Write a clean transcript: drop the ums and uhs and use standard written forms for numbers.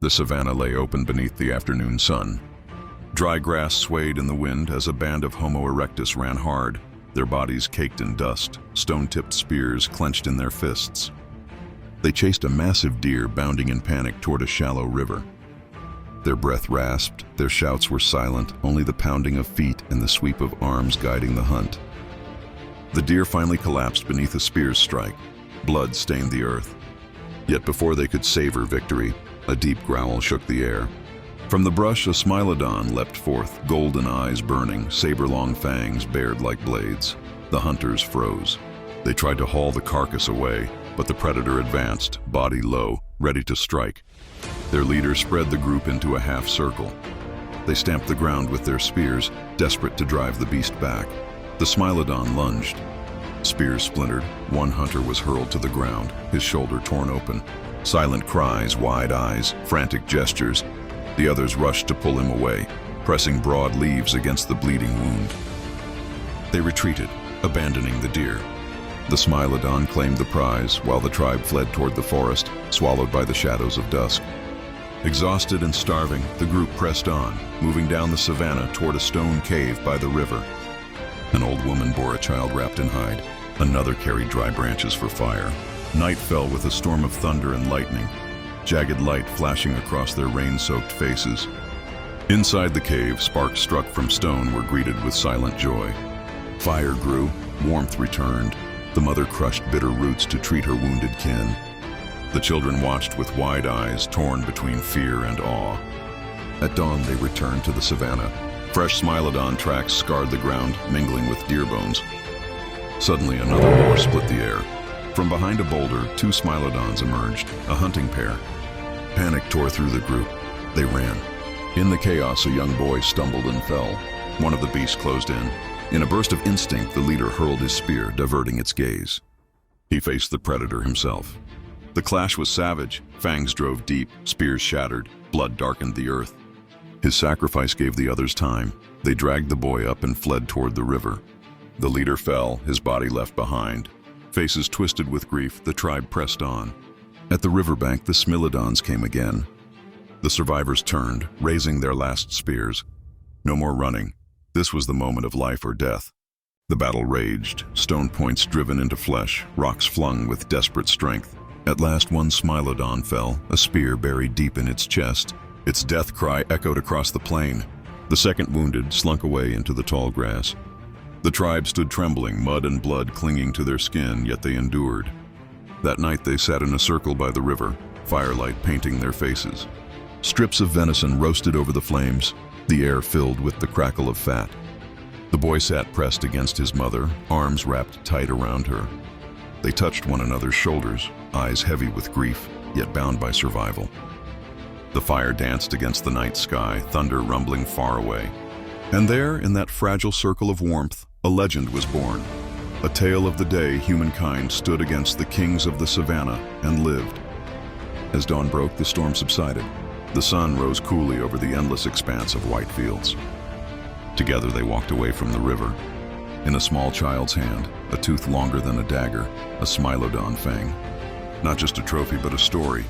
The savanna lay open beneath the afternoon sun. Dry grass swayed in the wind as a band of Homo erectus ran hard, their bodies caked in dust, stone-tipped spears clenched in their fists. They chased a massive deer bounding in panic toward a shallow river. Their breath rasped, their shouts were silent, only the pounding of feet and the sweep of arms guiding the hunt. The deer finally collapsed beneath a spear's strike. Blood stained the earth. Yet before they could savor victory, a deep growl shook the air. From the brush, a Smilodon leapt forth, golden eyes burning, saber-long fangs bared like blades. The hunters froze. They tried to haul the carcass away, but the predator advanced, body low, ready to strike. Their leader spread the group into a half circle. They stamped the ground with their spears, desperate to drive the beast back. The Smilodon lunged. Spears splintered. One hunter was hurled to the ground, his shoulder torn open. Silent cries, wide eyes, frantic gestures. The others rushed to pull him away, pressing broad leaves against the bleeding wound. They retreated, abandoning the deer. The Smilodon claimed the prize, while the tribe fled toward the forest, swallowed by the shadows of dusk. Exhausted and starving, the group pressed on, moving down the savanna toward a stone cave by the river. An old woman bore a child wrapped in hide. Another carried dry branches for fire. Night fell with a storm of thunder and lightning, jagged light flashing across their rain-soaked faces. Inside the cave, sparks struck from stone were greeted with silent joy. Fire grew, warmth returned. The mother crushed bitter roots to treat her wounded kin. The children watched with wide eyes, torn between fear and awe. At dawn, they returned to the savanna. Fresh Smilodon tracks scarred the ground, mingling with deer bones. Suddenly, another roar split the air. From behind a boulder, two Smilodons emerged, a hunting pair. Panic tore through the group. They ran. In the chaos, a young boy stumbled and fell. One of the beasts closed in. In a burst of instinct, the leader hurled his spear, diverting its gaze. He faced the predator himself. The clash was savage. Fangs drove deep, spears shattered, blood darkened the earth. His sacrifice gave the others time. They dragged the boy up and fled toward the river. The leader fell, his body left behind. Faces twisted with grief, the tribe pressed on. At the riverbank, the Smilodons came again. The survivors turned, raising their last spears. No more running. This was the moment of life or death. The battle raged, stone points driven into flesh, rocks flung with desperate strength. At last, one Smilodon fell, a spear buried deep in its chest. Its death cry echoed across the plain. The second wounded slunk away into the tall grass. The tribe stood trembling, mud and blood clinging to their skin, yet they endured. That night they sat in a circle by the river, firelight painting their faces. Strips of venison roasted over the flames, the air filled with the crackle of fat. The boy sat pressed against his mother, arms wrapped tight around her. They touched one another's shoulders, eyes heavy with grief, yet bound by survival. The fire danced against the night sky, thunder rumbling far away. And there, in that fragile circle of warmth, a legend was born. A tale of the day humankind stood against the kings of the savanna and lived. As dawn broke, the storm subsided. The sun rose coolly over the endless expanse of white fields. Together they walked away from the river. In a small child's hand, a tooth longer than a dagger, a Smilodon fang. Not just a trophy, but a story,